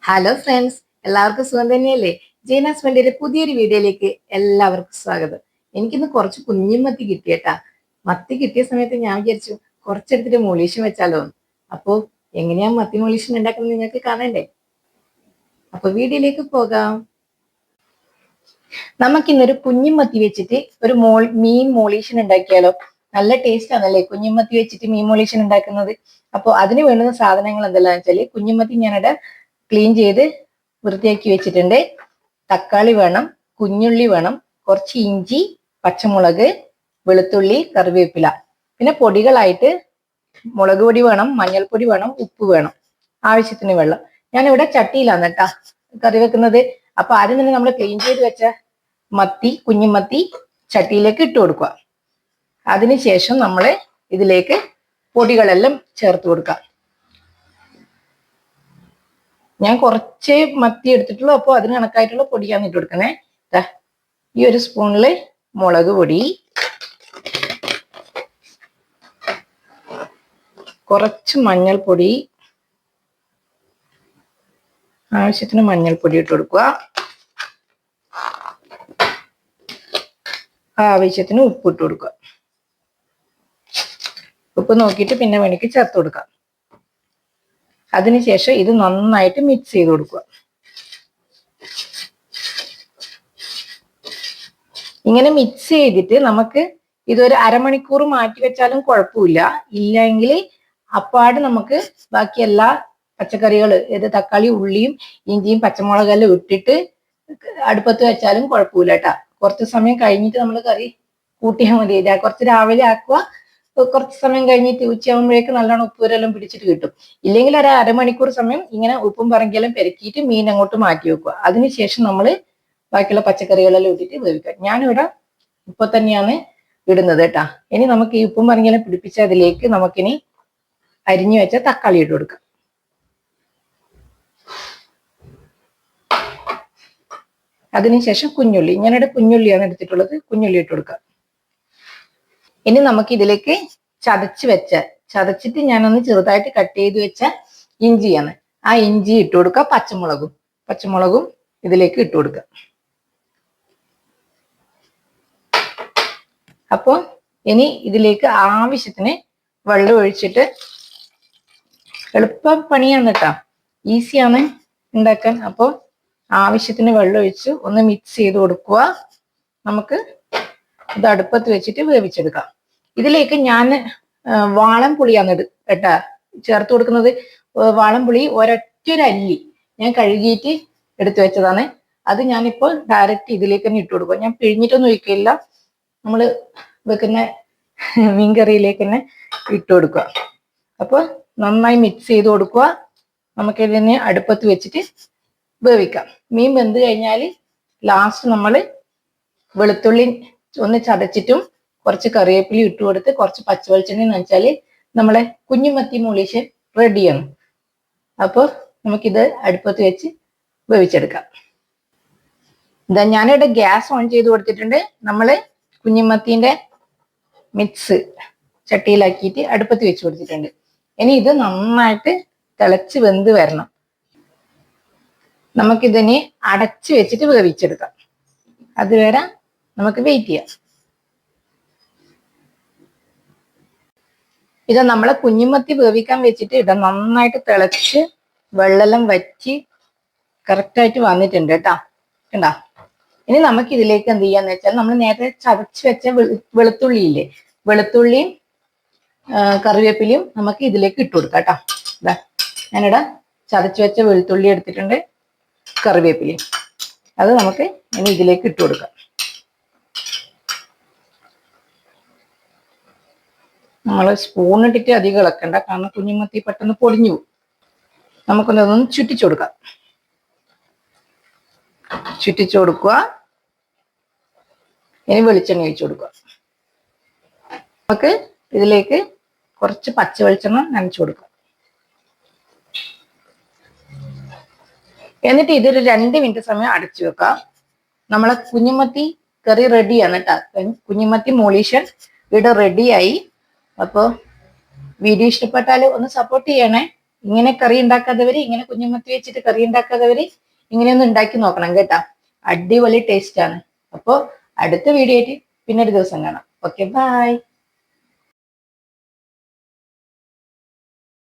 Hello friends, എല്ലാവർക്കും സുഖം തന്നെയല്ലേ? ജൈനാസ് വേണ്ടിയുടെ പുതിയൊരു വീഡിയോയിലേക്ക് എല്ലാവർക്കും സ്വാഗതം. എനിക്കിന്ന് കുറച്ച് കുഞ്ഞുമത്തി കിട്ടിയേട്ടാ. മത്തി കിട്ടിയ സമയത്ത് ഞാൻ വിചാരിച്ചു കുറച്ചെടുത്തിട്ട് മൊളീഷൻ വെച്ചാലോ. അപ്പോ എങ്ങനെയാ മത്തി മൊളീഷൻ ഉണ്ടാക്കുന്നത് നിങ്ങൾക്ക് കാണണ്ടേ? അപ്പൊ വീഡിയോയിലേക്ക് പോകാം. നമുക്കിന്നൊരു കുഞ്ഞുമത്തി വെച്ചിട്ട് ഒരു മീൻ മൊളീഷൻ ഉണ്ടാക്കിയാലോ? നല്ല ടേസ്റ്റ് ആണല്ലേ കുഞ്ഞുമത്തി വെച്ചിട്ട് മീൻ മൊളീഷൻ ഉണ്ടാക്കുന്നത്. അപ്പോൾ അതിന് വേണ്ടുന്ന സാധനങ്ങൾ എന്തെല്ലാന്ന് വെച്ചാല്, കുഞ്ഞുമത്തി ഞാനിവിടെ ക്ലീൻ ചെയ്ത് വൃത്തിയാക്കി വെച്ചിട്ടുണ്ട്. തക്കാളി വേണം, കുഞ്ഞുള്ളി വേണം, കുറച്ച് ഇഞ്ചി, പച്ചമുളക്, വെളുത്തുള്ളി, കറിവേപ്പില. പിന്നെ പൊടികളായിട്ട് മുളക് പൊടി വേണം, മഞ്ഞൾപ്പൊടി വേണം, ഉപ്പ് വേണം, ആവശ്യത്തിന് വെള്ളം. ഞാനിവിടെ ചട്ടിയിലാണ് കേട്ടാ കറി വെക്കുന്നത്. അപ്പൊ ആദ്യം തന്നെ നമ്മൾ ക്ലീൻ ചെയ്ത് വെച്ച കുഞ്ഞുമത്തി ചട്ടിയിലേക്ക് ഇട്ട് കൊടുക്കുക. അതിനുശേഷം നമ്മൾ ഇതിലേക്ക് പൊടികളെല്ലാം ചേർത്ത് കൊടുക്കാം. ഞാൻ കുറച്ച് മത്തി എടുത്തിട്ടുള്ളൂ, അപ്പോൾ അതിന് കണക്കായിട്ടുള്ള പൊടിയാണ് ഇട്ട് കൊടുക്കണേ. ഈ ഒരു സ്പൂണില് മുളക് പൊടി, കുറച്ച് മഞ്ഞൾപ്പൊടി, ആവശ്യത്തിന് മഞ്ഞൾപ്പൊടി ഇട്ട് കൊടുക്കുക, ആവശ്യത്തിന് ഉപ്പ് ഇട്ട് കൊടുക്കുക. ഉപ്പ് നോക്കിയിട്ട് പിന്നെ വേണമെങ്കിൽ ചേർത്ത് കൊടുക്കാം. അതിനുശേഷം ഇത് നന്നായിട്ട് മിക്സ് ചെയ്ത് കൊടുക്കുക. ഇങ്ങനെ മിക്സ് ചെയ്തിട്ട് നമുക്ക് ഇതൊരു അരമണിക്കൂർ മാറ്റി വെച്ചാലും കുഴപ്പമില്ല. ഇല്ലെങ്കിൽ അപ്പാട് നമുക്ക് ബാക്കി എല്ലാ പച്ചക്കറികൾ, തക്കാളി, ഉള്ളിയും, ഇഞ്ചിയും, പച്ചമുളകെല്ലാം ഇട്ടിട്ട് അടുപ്പത്ത് വെച്ചാലും കുഴപ്പമില്ല കേട്ടാ. കുറച്ച് സമയം കഴിഞ്ഞിട്ട് നമ്മൾ കറി കൂട്ടിയാൽ മതി. കുറച്ച് രാവിലെ ആക്കുക, കുറച്ച് സമയം കഴിഞ്ഞിട്ട് ഉച്ചയാകുമ്പോഴേക്ക് നല്ലോണം ഉപ്പൂരെല്ലാം പിടിച്ചിട്ട് കിട്ടും. ഇല്ലെങ്കിൽ ഒരു അരമണിക്കൂർ സമയം ഇങ്ങനെ ഉപ്പും പറങ്കിയെല്ലാം പെരക്കിയിട്ട് മീൻ അങ്ങോട്ട് മാറ്റി വെക്കുക. അതിനുശേഷം നമ്മൾ ബാക്കിയുള്ള പച്ചക്കറികളെല്ലാം ഇട്ടിട്ട് വേവിക്കുക. ഞാനിവിടെ ഇപ്പൊ തന്നെയാണ് ഇടുന്നത് കേട്ടാ. ഇനി നമുക്ക് ഈ ഉപ്പും പറങ്കിയെല്ലാം പിടിപ്പിച്ച അതിലേക്ക് നമുക്കിനി അരിഞ്ഞു വെച്ച തക്കാളി ഇട്ട് കൊടുക്കാം. അതിനുശേഷം കുഞ്ഞുള്ളി, ഞാനിവിടെ കുഞ്ഞുള്ളിയാണ് എടുത്തിട്ടുള്ളത്, കുഞ്ഞുള്ളി ഇട്ട് കൊടുക്കാം. ഇനി നമുക്ക് ഇതിലേക്ക് ചതച്ചിട്ട് ഞാനൊന്ന് ചെറുതായിട്ട് കട്ട് ചെയ്ത് വെച്ച ഇഞ്ചിയാണ്. ആ ഇഞ്ചി ഇട്ട് കൊടുക്കുക. പച്ചമുളകും ഇതിലേക്ക് ഇട്ട് കൊടുക്കുക. അപ്പോൾ ഇനി ഇതിലേക്ക് ആവശ്യത്തിന് വെള്ളം ഒഴിച്ചിട്ട്, എളുപ്പ പണിയാണ് കേട്ടോ, ഈസിയാണ് ഉണ്ടാക്കാൻ. അപ്പോൾ ആവശ്യത്തിന് വെള്ളം ഒഴിച്ച് ഒന്ന് മിക്സ് ചെയ്ത് കൊടുക്കുക. നമുക്ക് ഇത് അടുപ്പത്ത് വെച്ചിട്ട് വേവിച്ചെടുക്കാം. ഇതിലേക്ക് ഞാൻ വാളൻപുളിയാണ് കേട്ടാ ചേർത്ത് കൊടുക്കുന്നത്. വാളൻപുളി ഒരൊറ്റൊരു അല്ലി ഞാൻ കഴുകിയിട്ട് എടുത്തു വെച്ചതാണ്. അത് ഞാനിപ്പോൾ ഡയറക്റ്റ് ഇതിലേക്ക് തന്നെ ഇട്ട് കൊടുക്കുക. ഞാൻ പിഴിഞ്ഞിട്ടൊന്നും ഒഴിക്കില്ല, നമ്മൾ വെക്കുന്ന മീൻകറിയിലേക്ക് തന്നെ ഇട്ട് കൊടുക്കുക. അപ്പോൾ നന്നായി മിക്സ് ചെയ്ത് കൊടുക്കുക. നമുക്കിതിനെ അടുപ്പത്ത് വെച്ചിട്ട് വേവിക്കാം. മീൻ വെന്ത് കഴിഞ്ഞാൽ ലാസ്റ്റ് നമ്മൾ വെളുത്തുള്ളി ഒന്ന് ചതച്ചിട്ടും കുറച്ച് കറിവേപ്പില ഇട്ട് കൊടുത്ത് കുറച്ച് പച്ചവെളിച്ചെണ്ണ നനച്ചാൽ നമ്മളെ കുഞ്ഞുമത്തി മൊളീഷൻ റെഡിയാണ്. അപ്പോൾ നമുക്കിത് അടുപ്പത്ത് വെച്ച് വേവിച്ചെടുക്കാം. ഞാനിവിടെ ഗ്യാസ് ഓൺ ചെയ്ത് കൊടുത്തിട്ടുണ്ട്. നമ്മൾ കുഞ്ഞുമത്തിന്റെ മിക്സ് ചട്ടിയിലാക്കിയിട്ട് അടുപ്പത്ത് വെച്ച് കൊടുത്തിട്ടുണ്ട്. ഇനി ഇത് നന്നായിട്ട് തിളച്ച് വെന്ത് വരണം. നമുക്കിതിനെ അടച്ച് വെച്ചിട്ട് വേവിച്ചെടുക്കാം. അതുവരെ നമുക്ക് വെയിറ്റ് ചെയ്യാം. ഇത് നമ്മളെ കുഞ്ഞുമത്തി വേവിക്കാൻ വെച്ചിട്ട് ഇത് നന്നായിട്ട് തിളച്ച് വെള്ളമെല്ലാം വറ്റി കറക്റ്റായിട്ട് വന്നിട്ടുണ്ട് കേട്ടാ. കണ്ടാ? ഇനി നമുക്ക് ഇതിലേക്ക് എന്ത് ചെയ്യാന്ന് വെച്ചാൽ, നമ്മൾ നേരത്തെ ചതച്ച് വെച്ച വെളുത്തുള്ളി ഇല്ലേ, വെളുത്തുള്ളിയും കറിവേപ്പിലയും നമുക്ക് ഇതിലേക്ക് ഇട്ട് കൊടുക്കാം കേട്ടോ. ഞാനിവിടെ ചതച്ച് വെച്ച വെളുത്തുള്ളി എടുത്തിട്ടുണ്ട്, കറിവേപ്പിലയും. അത് നമുക്ക് ഇനി ഇതിലേക്ക് ഇട്ട് കൊടുക്കാം. നമ്മൾ സ്പൂൺ ഇട്ടിട്ട് അധികം ഇളക്കണ്ട, കാരണം കുഞ്ഞുമത്തി പെട്ടെന്ന് പൊടിഞ്ഞു പോകും. നമുക്കൊന്നൊന്ന് ചുറ്റിച്ചു കൊടുക്കാം. ചുറ്റിച്ചു കൊടുക്കുക. ഇനി വെളിച്ചെണ്ണ ഒഴിച്ചു കൊടുക്കുക. നമുക്ക് ഇതിലേക്ക് കുറച്ച് പച്ച വെളിച്ചെണ്ണ നനച്ചു കൊടുക്കുക. എന്നിട്ട് ഇതൊരു 2 മിനിറ്റ് സമയം അടച്ചു വെക്കാം. നമ്മളെ കുഞ്ഞുമത്തി കറി റെഡിയാണ് കേട്ടോ. കുഞ്ഞുമത്തി മൊളീഷൻ ഇവിടെ റെഡിയായി. അപ്പോൾ വീഡിയോ ഇഷ്ടപ്പെട്ടാൽ ഒന്ന് സപ്പോർട്ട് ചെയ്യണേ. ഇങ്ങനെ കറി ഉണ്ടാക്കാത്തവര്, ഇങ്ങനെ കുഞ്ഞുമത്തി വെച്ചിട്ട് കറി ഉണ്ടാക്കാത്തവര് ഇങ്ങനെയൊന്ന് ഉണ്ടാക്കി നോക്കണം കേട്ടാ. അടിപൊളി ടേസ്റ്റ് ആണ്. അപ്പോ അടുത്ത വീഡിയോ ആയിട്ട് പിന്നെ ഒരു ദിവസം കാണാം. Okay, by.